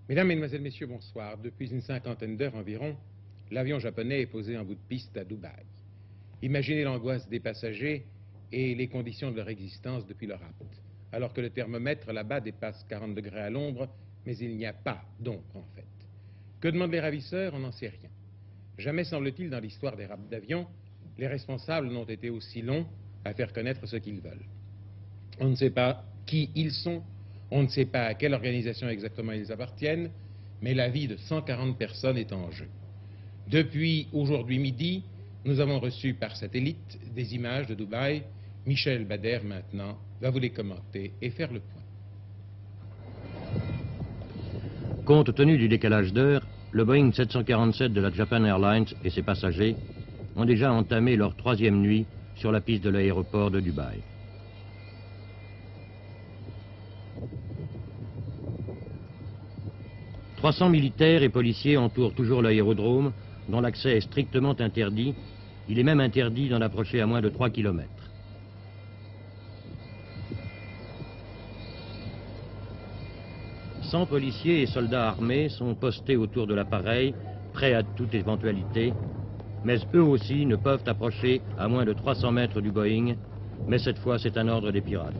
Mesdames, Mesdemoiselles, Messieurs, bonsoir. Depuis une cinquantaine d'heures environ, l'avion japonais est posé en bout de piste à Dubaï. Imaginez l'angoisse des passagers et les conditions de leur existence depuis leur rapt. Alors que le thermomètre là-bas dépasse 40 degrés à l'ombre, mais il n'y a pas d'ombre en fait. Que demandent les ravisseurs? On n'en sait rien. Jamais, semble-t-il, dans l'histoire des rapts d'avions, les responsables n'ont été aussi longs à faire connaître ce qu'ils veulent. On ne sait pas qui ils sont, on ne sait pas à quelle organisation exactement ils appartiennent, mais la vie de 140 personnes est en jeu. Depuis aujourd'hui midi, nous avons reçu par satellite des images de Dubaï. Michel Bader, maintenant, va vous les commenter et faire le point. Compte tenu du décalage d'heure, le Boeing 747 de la Japan Airlines et ses passagers ont déjà entamé leur troisième nuit sur la piste de l'aéroport de Dubaï. « 300 militaires et policiers entourent toujours l'aérodrome, dont l'accès est strictement interdit. Il est même interdit d'en approcher à moins de 3 km. « 100 policiers et soldats armés sont postés autour de l'appareil, prêts à toute éventualité, mais eux aussi ne peuvent approcher à moins de 300 mètres du Boeing, mais cette fois c'est un ordre des pirates.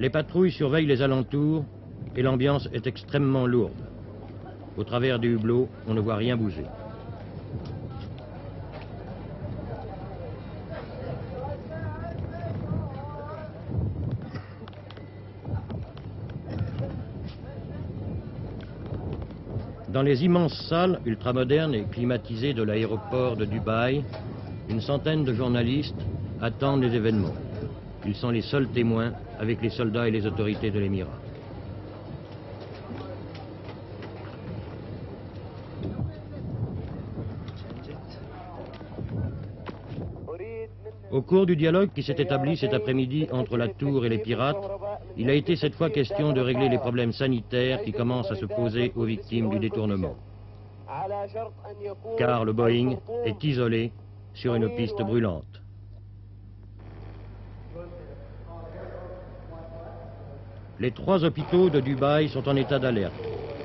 Les patrouilles surveillent les alentours et l'ambiance est extrêmement lourde. Au travers des hublots, on ne voit rien bouger. Dans les immenses salles ultramodernes et climatisées de l'aéroport de Dubaï, une centaine de journalistes attendent les événements. Ils sont les seuls témoins avec les soldats et les autorités de l'Émirat. Au cours du dialogue qui s'est établi cet après-midi entre la Tour et les pirates, il a été cette fois question de régler les problèmes sanitaires qui commencent à se poser aux victimes du détournement. Car le Boeing est isolé sur une piste brûlante. Les 3 hôpitaux de Dubaï sont en état d'alerte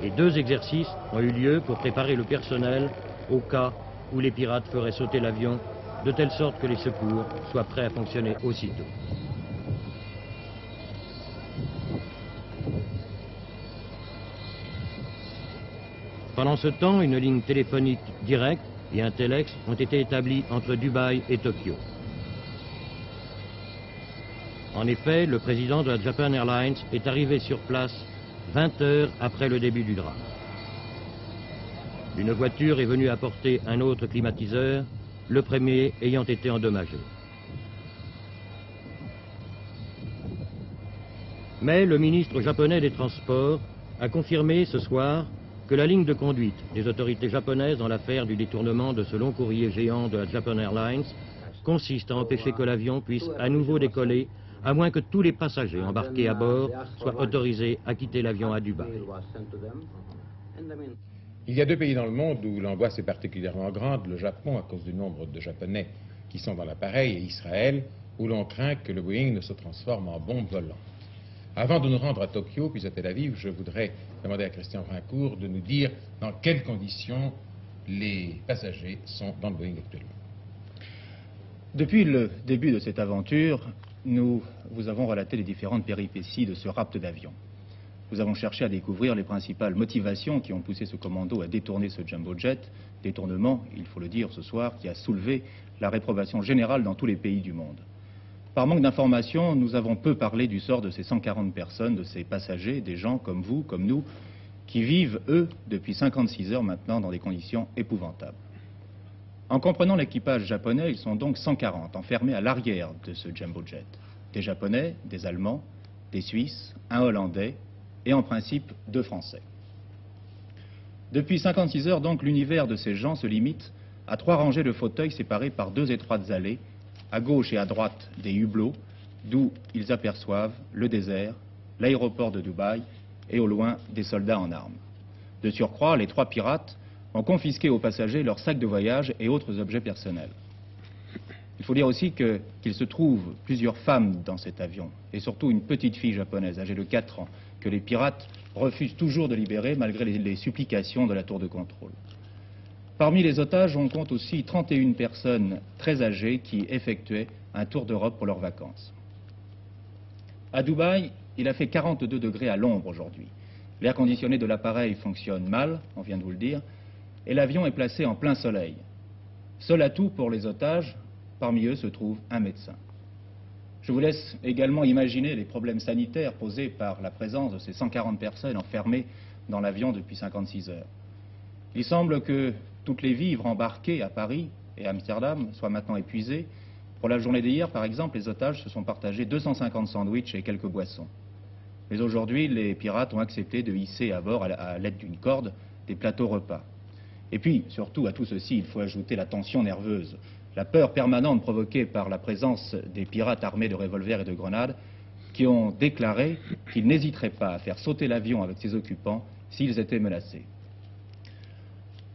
et 2 exercices ont eu lieu pour préparer le personnel au cas où les pirates feraient sauter l'avion, de telle sorte que les secours soient prêts à fonctionner aussitôt. Pendant ce temps, une ligne téléphonique directe et un téléx ont été établis entre Dubaï et Tokyo. En effet, le président de la Japan Airlines est arrivé sur place 20 heures après le début du drame. Une voiture est venue apporter un autre climatiseur, le premier ayant été endommagé. Mais le ministre japonais des Transports a confirmé ce soir que la ligne de conduite des autorités japonaises dans l'affaire du détournement de ce long courrier géant de la Japan Airlines consiste à empêcher que l'avion puisse à nouveau décoller, à moins que tous les passagers embarqués à bord soient autorisés à quitter l'avion à Dubaï. Il y a 2 pays dans le monde où l'angoisse est particulièrement grande, le Japon à cause du nombre de Japonais qui sont dans l'appareil et Israël où l'on craint que le Boeing ne se transforme en bombe volante. Avant de nous rendre à Tokyo puis à Tel Aviv, je voudrais demander à Christian Brincourt de nous dire dans quelles conditions les passagers sont dans le Boeing actuellement. Depuis le début de cette aventure, nous vous avons relaté les différentes péripéties de ce rapt d'avion. Nous avons cherché à découvrir les principales motivations qui ont poussé ce commando à détourner ce jumbo jet, détournement, il faut le dire ce soir, qui a soulevé la réprobation générale dans tous les pays du monde. Par manque d'informations, nous avons peu parlé du sort de ces 140 personnes, de ces passagers, des gens comme vous, comme nous, qui vivent, eux, depuis 56 heures maintenant dans des conditions épouvantables. En comprenant l'équipage japonais, ils sont donc 140 enfermés à l'arrière de ce jumbo jet. Des Japonais, des Allemands, des Suisses, un Hollandais et en principe 2 Français. Depuis 56 heures, donc, l'univers de ces gens se limite à 3 rangées de fauteuils séparés par 2 étroites allées, à gauche et à droite des hublots, d'où ils aperçoivent le désert, l'aéroport de Dubaï et au loin des soldats en armes. De surcroît, les 3 pirates ont confisqué aux passagers leurs sacs de voyage et autres objets personnels. Il faut dire aussi qu'il se trouve plusieurs femmes dans cet avion, et surtout une petite fille japonaise âgée de 4 ans, que les pirates refusent toujours de libérer malgré les supplications de la tour de contrôle. Parmi les otages, on compte aussi 31 personnes très âgées qui effectuaient un tour d'Europe pour leurs vacances. À Dubaï, il a fait 42 degrés à l'ombre aujourd'hui. L'air conditionné de l'appareil fonctionne mal, on vient de vous le dire, et l'avion est placé en plein soleil. Seul atout pour les otages, parmi eux se trouve un médecin. Je vous laisse également imaginer les problèmes sanitaires posés par la présence de ces 140 personnes enfermées dans l'avion depuis 56 heures. Il semble que toutes les vivres embarquées à Paris et à Amsterdam soient maintenant épuisées. Pour la journée d'hier, par exemple, les otages se sont partagés 250 sandwichs et quelques boissons. Mais aujourd'hui, les pirates ont accepté de hisser à bord, à l'aide d'une corde, des plateaux repas. Et puis, surtout, à tout ceci, il faut ajouter la tension nerveuse, la peur permanente provoquée par la présence des pirates armés de revolvers et de grenades, qui ont déclaré qu'ils n'hésiteraient pas à faire sauter l'avion avec ses occupants s'ils étaient menacés.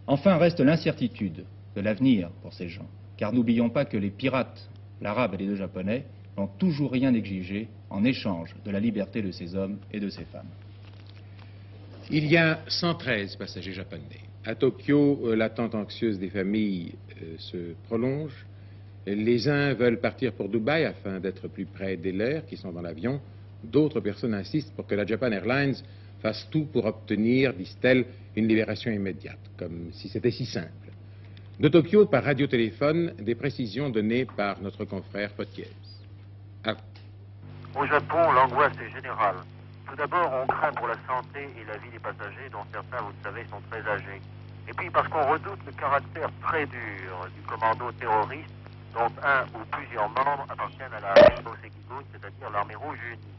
Enfin, reste l'incertitude de l'avenir pour ces gens, car n'oublions pas que les pirates, l'arabe et les 2 japonais, n'ont toujours rien exigé en échange de la liberté de ces hommes et de ces femmes. Il y a 113 passagers japonais. À Tokyo, l'attente anxieuse des familles se prolonge. Les uns veulent partir pour Dubaï afin d'être plus près des leurs qui sont dans l'avion. D'autres personnes insistent pour que la Japan Airlines fasse tout pour obtenir, disent-elles, une libération immédiate, comme si c'était si simple. De Tokyo, par radiotéléphone, des précisions données par notre confrère Potiez. Au Japon, l'angoisse est générale. Tout d'abord, on craint pour la santé et la vie des passagers, dont certains, vous le savez, sont très âgés. Et puis parce qu'on redoute le caractère très dur du commando terroriste, dont un ou plusieurs membres appartiennent à la Rainbow Sekigun, c'est-à-dire l'armée rouge unie.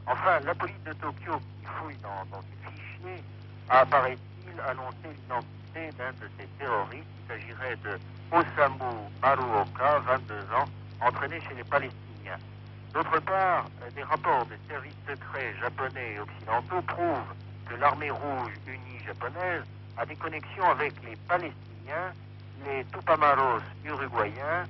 Enfin, la police de Tokyo, qui fouille dans ses fichiers, a, paraît-il, annoncé l'identité d'un de ces terroristes. Il s'agirait de Osamu Maruoka, 22 ans, entraîné chez les Palestiniens. D'autre part, des rapports des services secrets japonais et occidentaux prouvent que l'armée rouge unie japonaise a des connexions avec les Palestiniens, les Tupamaros uruguayens,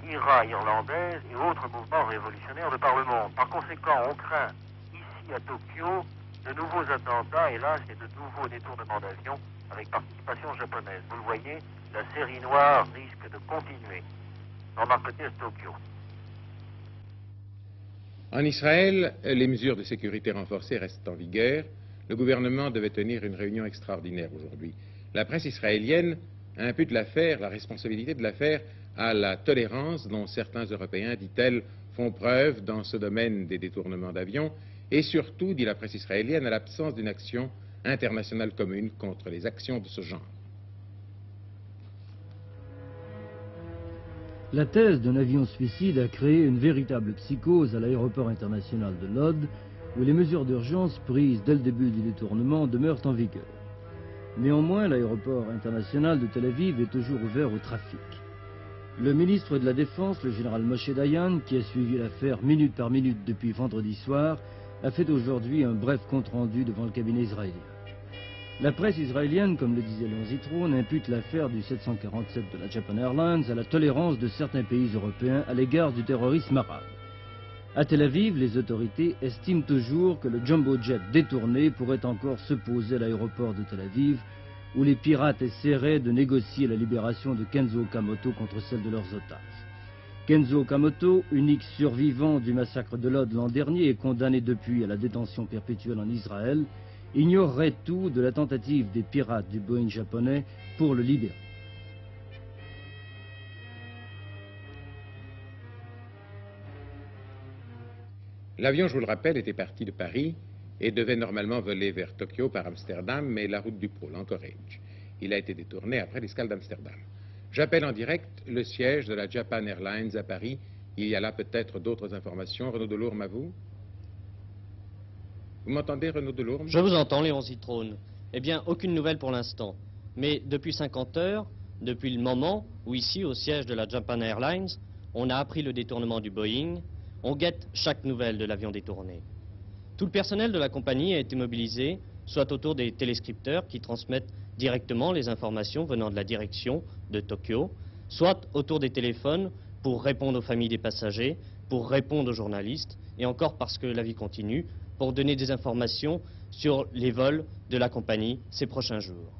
l'IRA irlandaise et autres mouvements révolutionnaires de par le monde. Par conséquent, on craint ici à Tokyo de nouveaux attentats, hélas, et de nouveaux détournements d'avions avec participation japonaise. Vous le voyez, la série noire risque de continuer. Jean-Marc Potiez, Tokyo. En Israël, les mesures de sécurité renforcées restent en vigueur. Le gouvernement devait tenir une réunion extraordinaire aujourd'hui. La presse israélienne impute l'affaire, la responsabilité de l'affaire, à la tolérance dont certains Européens, dit-elle, font preuve dans ce domaine des détournements d'avions, et surtout, dit la presse israélienne, à l'absence d'une action internationale commune contre les actions de ce genre. La thèse d'un avion suicide a créé une véritable psychose à l'aéroport international de Lod, où les mesures d'urgence prises dès le début du détournement demeurent en vigueur. Néanmoins, l'aéroport international de Tel Aviv est toujours ouvert au trafic. Le ministre de la Défense, le général Moshe Dayan, qui a suivi l'affaire minute par minute depuis vendredi soir, a fait aujourd'hui un bref compte-rendu devant le cabinet israélien. La presse israélienne, comme le disait Léon Zitrone, impute l'affaire du 747 de la Japan Airlines à la tolérance de certains pays européens à l'égard du terrorisme arabe. À Tel Aviv, les autorités estiment toujours que le jumbo jet détourné pourrait encore se poser à l'aéroport de Tel Aviv, où les pirates essaieraient de négocier la libération de Kenzo Okamoto contre celle de leurs otages. Kenzo Okamoto, unique survivant du massacre de Lod l'an dernier et condamné depuis à la détention perpétuelle en Israël, ignorerait tout de la tentative des pirates du Boeing japonais pour le libérer. L'avion, je vous le rappelle, était parti de Paris et devait normalement voler vers Tokyo par Amsterdam, mais la route du pôle, Anchorage. Il a été détourné après l'escale d'Amsterdam. J'appelle en direct le siège de la Japan Airlines à Paris. Il y a là peut-être d'autres informations. Renaud Delourme, à vous. Vous m'entendez, Renaud Delourme? Je vous entends, Léon Zitrone. Eh bien, aucune nouvelle pour l'instant. Mais depuis 50 heures, depuis le moment où ici, au siège de la Japan Airlines, on a appris le détournement du Boeing, on guette chaque nouvelle de l'avion détourné. Tout le personnel de la compagnie a été mobilisé, soit autour des téléscripteurs qui transmettent directement les informations venant de la direction de Tokyo, soit autour des téléphones pour répondre aux familles des passagers, pour répondre aux journalistes, et encore parce que la vie continue, pour donner des informations sur les vols de la compagnie ces prochains jours.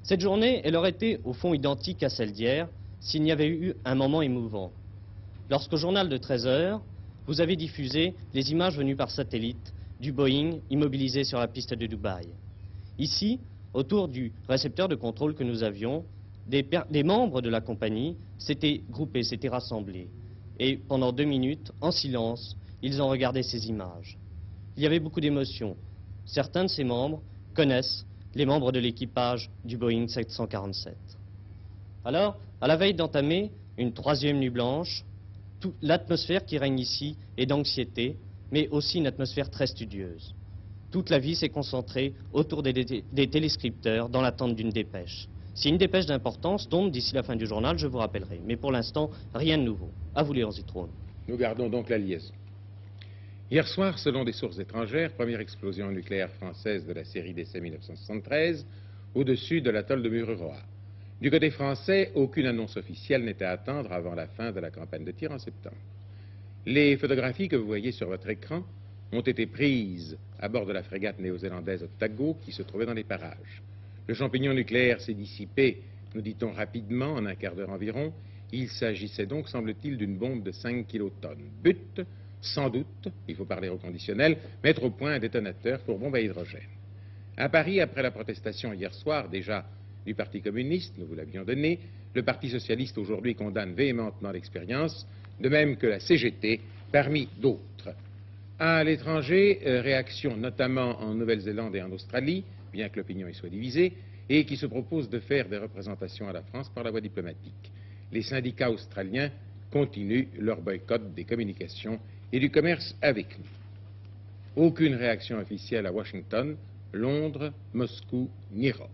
Cette journée, elle aurait été au fond identique à celle d'hier s'il n'y avait eu un moment émouvant. Lorsqu'au journal de 13 heures, vous avez diffusé les images venues par satellite du Boeing immobilisé sur la piste de Dubaï. Ici, autour du récepteur de contrôle que nous avions, des membres de la compagnie s'étaient groupés, s'étaient rassemblés. Et pendant 2 minutes, en silence, ils ont regardé ces images. Il y avait beaucoup d'émotions. Certains de ces membres connaissent les membres de l'équipage du Boeing 747. Alors, à la veille d'entamer une 3e nuit blanche, l'atmosphère qui règne ici est d'anxiété, mais aussi une atmosphère très studieuse. Toute la vie s'est concentrée autour des téléscripteurs dans l'attente d'une dépêche. Si une dépêche d'importance tombe d'ici la fin du journal, je vous rappellerai. Mais pour l'instant, rien de nouveau. À vous, Léon Zitrone. Nous gardons donc la liaison. Hier soir, selon des sources étrangères, première explosion nucléaire française de la série d'essais 1973, au-dessus de l'atoll de Mururoa. Du côté français, aucune annonce officielle n'était à attendre avant la fin de la campagne de tir en septembre. Les photographies que vous voyez sur votre écran ont été prises à bord de la frégate néo-zélandaise Otago qui se trouvait dans les parages. Le champignon nucléaire s'est dissipé, nous dit-on rapidement, en un quart d'heure environ. Il s'agissait donc, semble-t-il, d'une bombe de 5 kilotonnes. But, sans doute, il faut parler au conditionnel, mettre au point un détonateur pour bombe à hydrogène. À Paris, après la protestation hier soir, déjà du Parti communiste, nous vous l'avions donné, le Parti socialiste aujourd'hui condamne véhémentement l'expérience, de même que la CGT, parmi d'autres. À l'étranger, réaction notamment en Nouvelle-Zélande et en Australie, bien que l'opinion y soit divisée, et qui se propose de faire des représentations à la France par la voie diplomatique. Les syndicats australiens continuent leur boycott des communications et du commerce avec nous. Aucune réaction officielle à Washington, Londres, Moscou, ni Rome.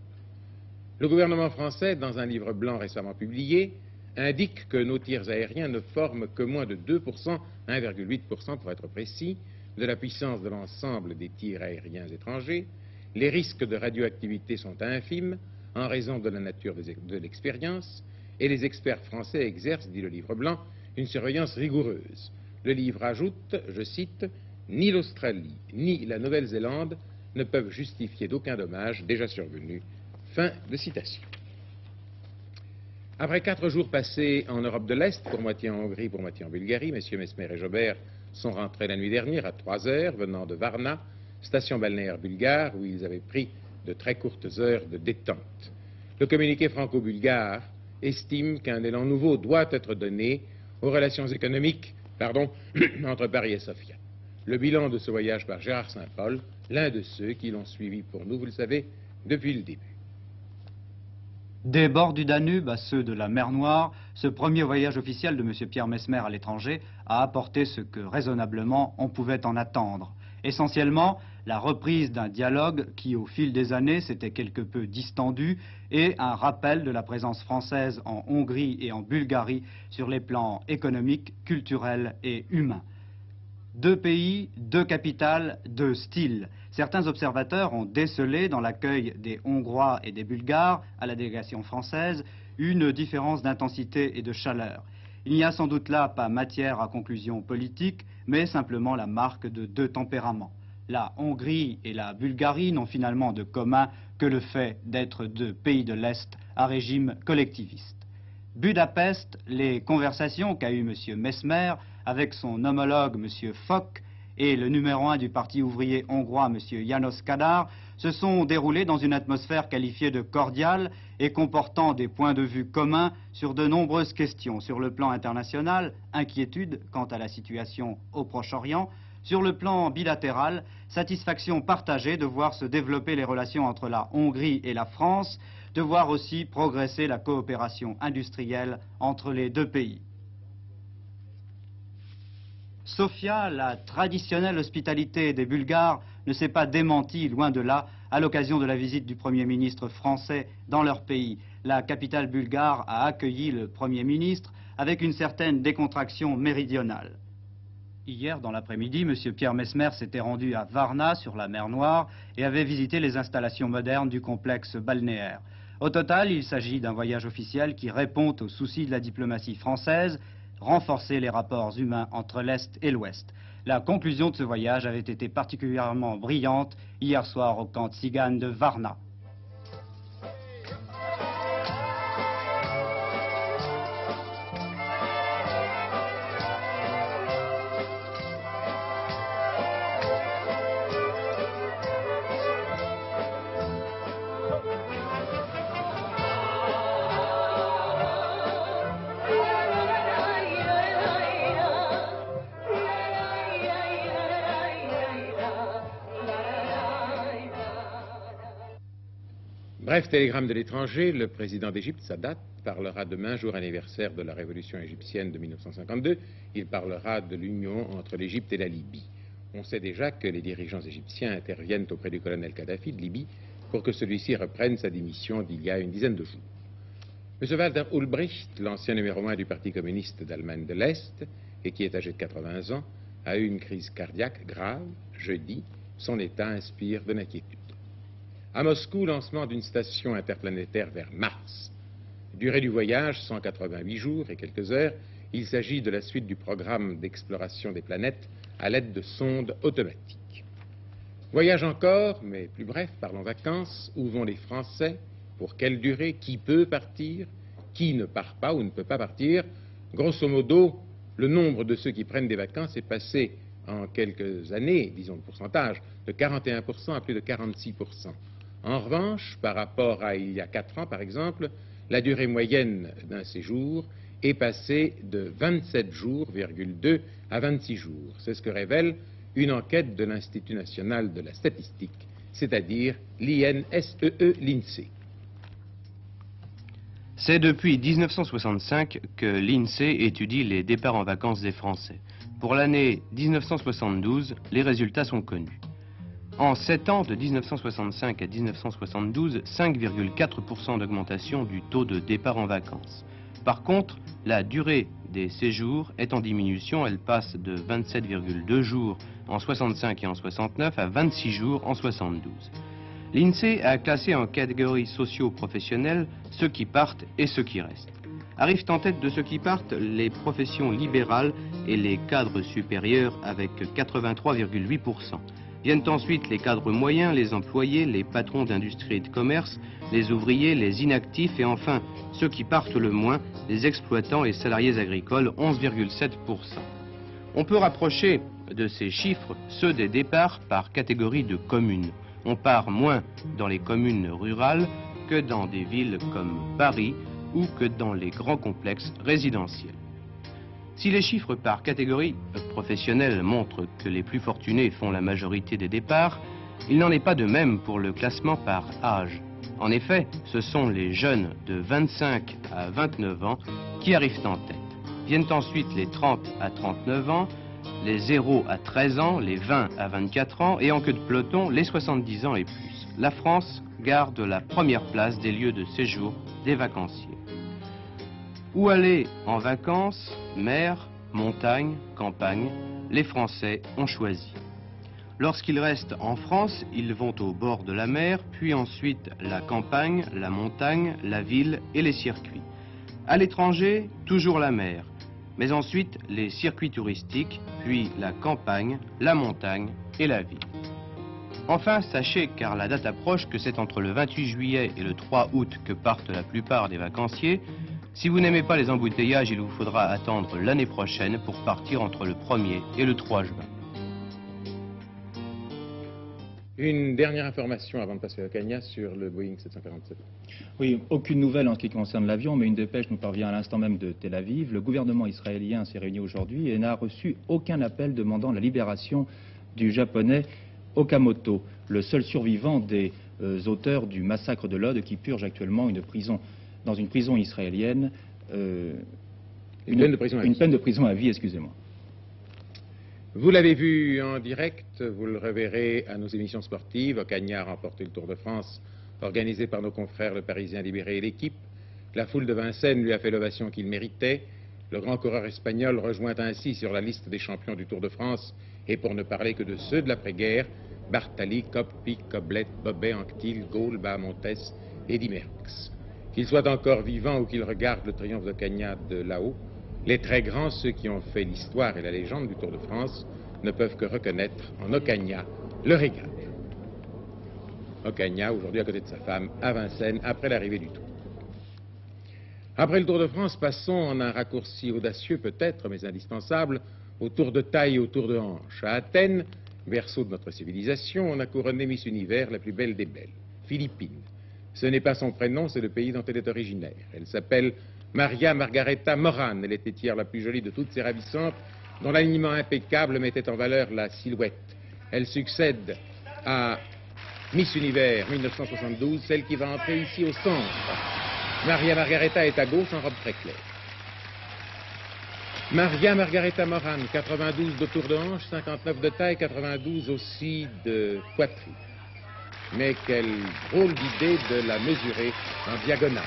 Le gouvernement français, dans un livre blanc récemment publié, indique que nos tirs aériens ne forment que moins de 2%, 1,8% pour être précis, de la puissance de l'ensemble des tirs aériens étrangers. Les risques de radioactivité sont infimes en raison de la nature de l'expérience et les experts français exercent, dit le livre blanc, une surveillance rigoureuse. Le livre ajoute, je cite, « Ni l'Australie ni la Nouvelle-Zélande ne peuvent justifier d'aucun dommage déjà survenu. » Fin de citation. Après 4 jours passés en Europe de l'Est, pour moitié en Hongrie, pour moitié en Bulgarie, messieurs Mesmer et Jobert sont rentrés la nuit dernière à 3 heures, venant de Varna, station balnéaire bulgare, où ils avaient pris de très courtes heures de détente. Le communiqué franco-bulgare estime qu'un élan nouveau doit être donné aux relations économiques entre Paris et Sofia. Le bilan de ce voyage par Gérard Saint-Paul, l'un de ceux qui l'ont suivi pour nous, vous le savez, depuis le début. Des bords du Danube à ceux de la mer Noire, ce premier voyage officiel de M. Pierre Mesmer à l'étranger a apporté ce que raisonnablement on pouvait en attendre. Essentiellement, la reprise d'un dialogue qui, au fil des années, s'était quelque peu distendu et un rappel de la présence française en Hongrie et en Bulgarie sur les plans économiques, culturels et humains. 2 pays, 2 capitales, 2 styles. Certains observateurs ont décelé dans l'accueil des Hongrois et des Bulgares à la délégation française une différence d'intensité et de chaleur. Il n'y a sans doute là pas matière à conclusion politique, mais simplement la marque de 2 tempéraments. La Hongrie et la Bulgarie n'ont finalement de commun que le fait d'être 2 pays de l'Est à régime collectiviste. Budapest, les conversations qu'a eues M. Mesmer avec son homologue M. Fock et le numéro 1 du Parti ouvrier hongrois M. János Kadar se sont déroulées dans une atmosphère qualifiée de cordiale et comportant des points de vue communs sur de nombreuses questions. Sur le plan international, inquiétude quant à la situation au Proche-Orient. Sur le plan bilatéral, satisfaction partagée de voir se développer les relations entre la Hongrie et la France, de voir aussi progresser la coopération industrielle entre les 2 pays. Sofia, la traditionnelle hospitalité des Bulgares, ne s'est pas démentie, loin de là, à l'occasion de la visite du Premier ministre français dans leur pays. La capitale bulgare a accueilli le Premier ministre avec une certaine décontraction méridionale. Hier, dans l'après-midi, M. Pierre Messmer s'était rendu à Varna, sur la mer Noire, et avait visité les installations modernes du complexe balnéaire. Au total, il s'agit d'un voyage officiel qui répond aux soucis de la diplomatie française, renforcer les rapports humains entre l'Est et l'Ouest. La conclusion de ce voyage avait été particulièrement brillante hier soir au camp Tzigane de Varna. Bref télégramme de l'étranger, le président d'Égypte, Sadat, parlera demain, jour anniversaire de la révolution égyptienne de 1952. Il parlera de l'union entre l'Égypte et la Libye. On sait déjà que les dirigeants égyptiens interviennent auprès du colonel Kadhafi de Libye pour que celui-ci reprenne sa démission d'il y a une dizaine de jours. M. Walter Ulbricht, l'ancien numéro 1 du Parti communiste d'Allemagne de l'Est et qui est âgé de 80 ans, a eu une crise cardiaque grave jeudi. Son état inspire de l'inquiétude. À Moscou, lancement d'une station interplanétaire vers Mars. Durée du voyage, 188 jours et quelques heures. Il s'agit de la suite du programme d'exploration des planètes à l'aide de sondes automatiques. Voyage encore, mais plus bref, parlons vacances. Où vont les Français? Pour quelle durée? Qui peut partir? Qui ne part pas ou ne peut pas partir? Grosso modo, le nombre de ceux qui prennent des vacances est passé en quelques années, disons le pourcentage, de 41% à plus de 46%. En revanche, par rapport à il y a 4 ans, par exemple, la durée moyenne d'un séjour est passée de 27 jours, 2 à 26 jours. C'est ce que révèle une enquête de l'Institut national de la statistique, c'est-à-dire l'INSEE, l'INSEE. C'est depuis 1965 que l'INSEE étudie les départs en vacances des Français. Pour l'année 1972, les résultats sont connus. En 7 ans, de 1965 à 1972, 5,4% d'augmentation du taux de départ en vacances. Par contre, la durée des séjours est en diminution. Elle passe de 27,2 jours en 65 et en 69 à 26 jours en 72. L'INSEE a classé en catégories socio-professionnelles ceux qui partent et ceux qui restent. Arrivent en tête de ceux qui partent les professions libérales et les cadres supérieurs avec 83,8%. Viennent ensuite les cadres moyens, les employés, les patrons d'industrie et de commerce, les ouvriers, les inactifs et enfin ceux qui partent le moins, les exploitants et salariés agricoles, 11,7%. On peut rapprocher de ces chiffres ceux des départs par catégorie de communes. On part moins dans les communes rurales que dans des villes comme Paris ou que dans les grands complexes résidentiels. Si les chiffres par catégorie professionnelle montrent que les plus fortunés font la majorité des départs, il n'en est pas de même pour le classement par âge. En effet, ce sont les jeunes de 25 à 29 ans qui arrivent en tête. Viennent ensuite les 30 à 39 ans, les 0 à 13 ans, les 20 à 24 ans et en queue de peloton, les 70 ans et plus. La France garde la première place des lieux de séjour des vacanciers. Où aller en vacances? Mer, montagne, campagne, les Français ont choisi. Lorsqu'ils restent en France, ils vont au bord de la mer, puis ensuite la campagne, la montagne, la ville et les circuits. À l'étranger, toujours la mer, mais ensuite les circuits touristiques, puis la campagne, la montagne et la ville. Enfin, sachez, car la date approche, que c'est entre le 28 juillet et le 3 août que partent la plupart des vacanciers. Si vous n'aimez pas les embouteillages, il vous faudra attendre l'année prochaine pour partir entre le 1er et le 3 juin. Une dernière information avant de passer au Kenya sur le Boeing 747. Oui, aucune nouvelle en ce qui concerne l'avion, mais une dépêche nous parvient à l'instant même de Tel Aviv. Le gouvernement israélien s'est réuni aujourd'hui et n'a reçu aucun appel demandant la libération du japonais Okamoto, le seul survivant des auteurs du massacre de Lod qui purge actuellement dans une prison israélienne une peine de prison à vie, excusez-moi. Vous l'avez vu en direct, vous le reverrez à nos émissions sportives. Ocaña a remporté le Tour de France organisé par nos confrères le Parisien Libéré et l'équipe. La foule de Vincennes lui a fait l'ovation qu'il méritait. Le grand coureur espagnol rejoint ainsi sur la liste des champions du Tour de France, et pour ne parler que de ceux de l'après-guerre, Bartali, Kopp, Pic, Koblet, Bobet, Anctil, Gaulle, Bahamontes et Di Merckx. Qu'ils soient encore vivants ou qu'ils regardent le triomphe d'Ocaña de là-haut, les très grands, ceux qui ont fait l'histoire et la légende du Tour de France, ne peuvent que reconnaître en Ocaña le régal. Ocaña, aujourd'hui à côté de sa femme, à Vincennes, après l'arrivée du Tour. Après le Tour de France, passons en un raccourci audacieux peut-être, mais indispensable, au Tour de taille et au Tour de hanche. À Athènes, berceau de notre civilisation, on a couronné Miss Univers, la plus belle des belles, Philippine. Ce n'est pas son prénom, c'est le pays dont elle est originaire. Elle s'appelle Maria Margareta Moran. Elle était hier la plus jolie de toutes ces ravissantes, dont l'alignement impeccable mettait en valeur la silhouette. Elle succède à Miss Univers 1972, celle qui va entrer ici au centre. Maria Margareta est à gauche en robe très claire. Maria Margareta Moran, 92 de tour de hanche, 59 de taille, 92 aussi de poitrine. Mais quelle drôle d'idée de la mesurer en diagonale.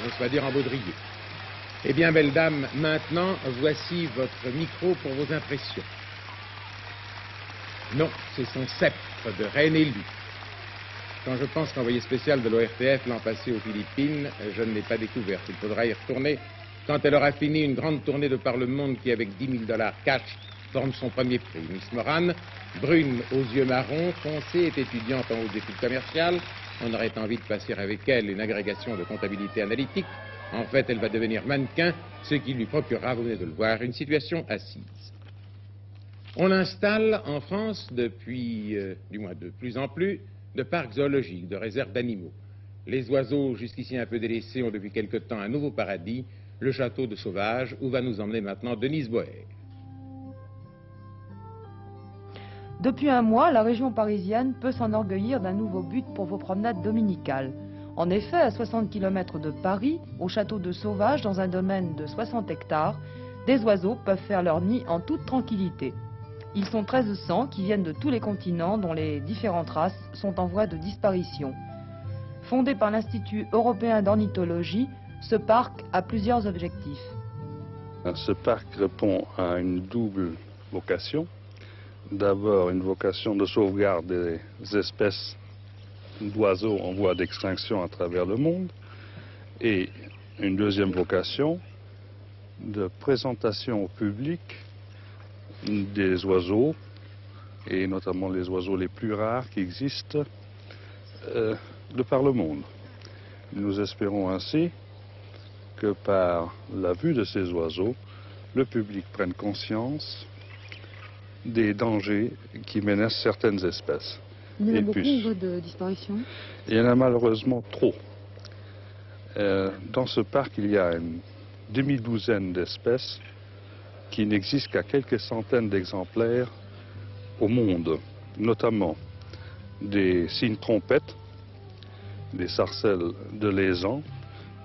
On va dire en baudrier. Eh bien, belle dame, maintenant, voici votre micro pour vos impressions. Non, c'est son sceptre de reine élue. Quand je pense qu'envoyé spécial de l'ORTF l'an passé aux Philippines, je ne l'ai pas découverte. Il faudra y retourner quand elle aura fini une grande tournée de par le monde qui, avec $10 000 cash, forme son premier prix. Miss Moran, brune aux yeux marrons, foncée, est étudiante en hautes études commerciales. On aurait envie de passer avec elle une agrégation de comptabilité analytique. En fait, elle va devenir mannequin, ce qui lui procurera, vous venez de le voir, une situation assise. On installe en France depuis, du moins de plus en plus, de parcs zoologiques, de réserves d'animaux. Les oiseaux, jusqu'ici un peu délaissés, ont depuis quelque temps un nouveau paradis, le château de Sauvage, où va nous emmener maintenant Denise Boer. Depuis un mois, la région parisienne peut s'enorgueillir d'un nouveau but pour vos promenades dominicales. En effet, à 60 km de Paris, au château de Sauvage, dans un domaine de 60 hectares, des oiseaux peuvent faire leur nid en toute tranquillité. Ils sont 1300 qui viennent de tous les continents dont les différentes races sont en voie de disparition. Fondé par l'Institut européen d'ornithologie, ce parc a plusieurs objectifs. Ce parc répond à une double vocation. D'abord, une vocation de sauvegarde des espèces d'oiseaux en voie d'extinction à travers le monde. Et une deuxième vocation de présentation au public des oiseaux, et notamment les oiseaux les plus rares qui existent de par le monde. Nous espérons ainsi que par la vue de ces oiseaux, le public prenne conscience des dangers qui menacent certaines espèces. Il y en a beaucoup au niveau de disparition? Il y en a malheureusement trop. Dans ce parc, il y a une demi-douzaine d'espèces qui n'existent qu'à quelques centaines d'exemplaires au monde, notamment des cygnes trompettes, des sarcelles de Lézan.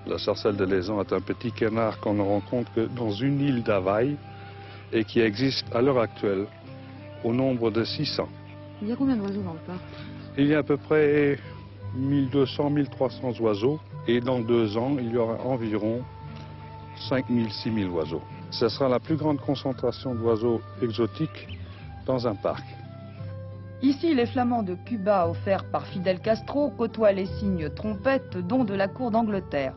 La sarcelle de Lézan est un petit canard qu'on ne rencontre que dans une île d'Hawaï et qui existe à l'heure actuelle au nombre de 600. Il y a combien d'oiseaux dans le parc? Il y a à peu près 1200-1300 oiseaux et dans 2 ans, il y aura environ 5000-6000 oiseaux. Ce sera la plus grande concentration d'oiseaux exotiques dans un parc. Ici, les flamands de Cuba offerts par Fidel Castro côtoient les cygnes trompettes, dont de la cour d'Angleterre.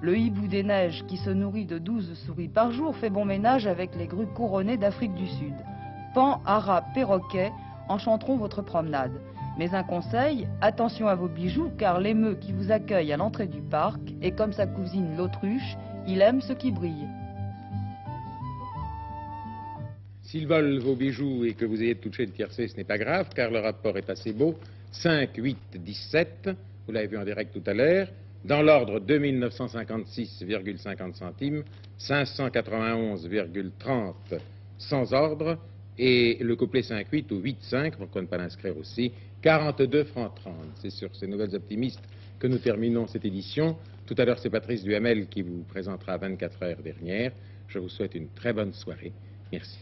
Le hibou des neiges, qui se nourrit de 12 souris par jour, fait bon ménage avec les grues couronnées d'Afrique du Sud. Pan, haras, perroquets enchanteront votre promenade. Mais un conseil, attention à vos bijoux, car l'émeu qui vous accueille à l'entrée du parc est comme sa cousine l'autruche, il aime ce qui brille. S'ils volent vos bijoux et que vous ayez touché de tiercé, ce n'est pas grave, car le rapport est assez beau. 5, 8, 17, vous l'avez vu en direct tout à l'heure, dans l'ordre 2956,50 centimes, 591,30 sans ordre, et le couplet 5-8 ou 8-5, pourquoi ne pas l'inscrire aussi, 42 francs 30. C'est sur ces nouvelles optimistes que nous terminons cette édition. Tout à l'heure, c'est Patrice Duhamel qui vous présentera 24 heures dernière. Je vous souhaite une très bonne soirée. Merci.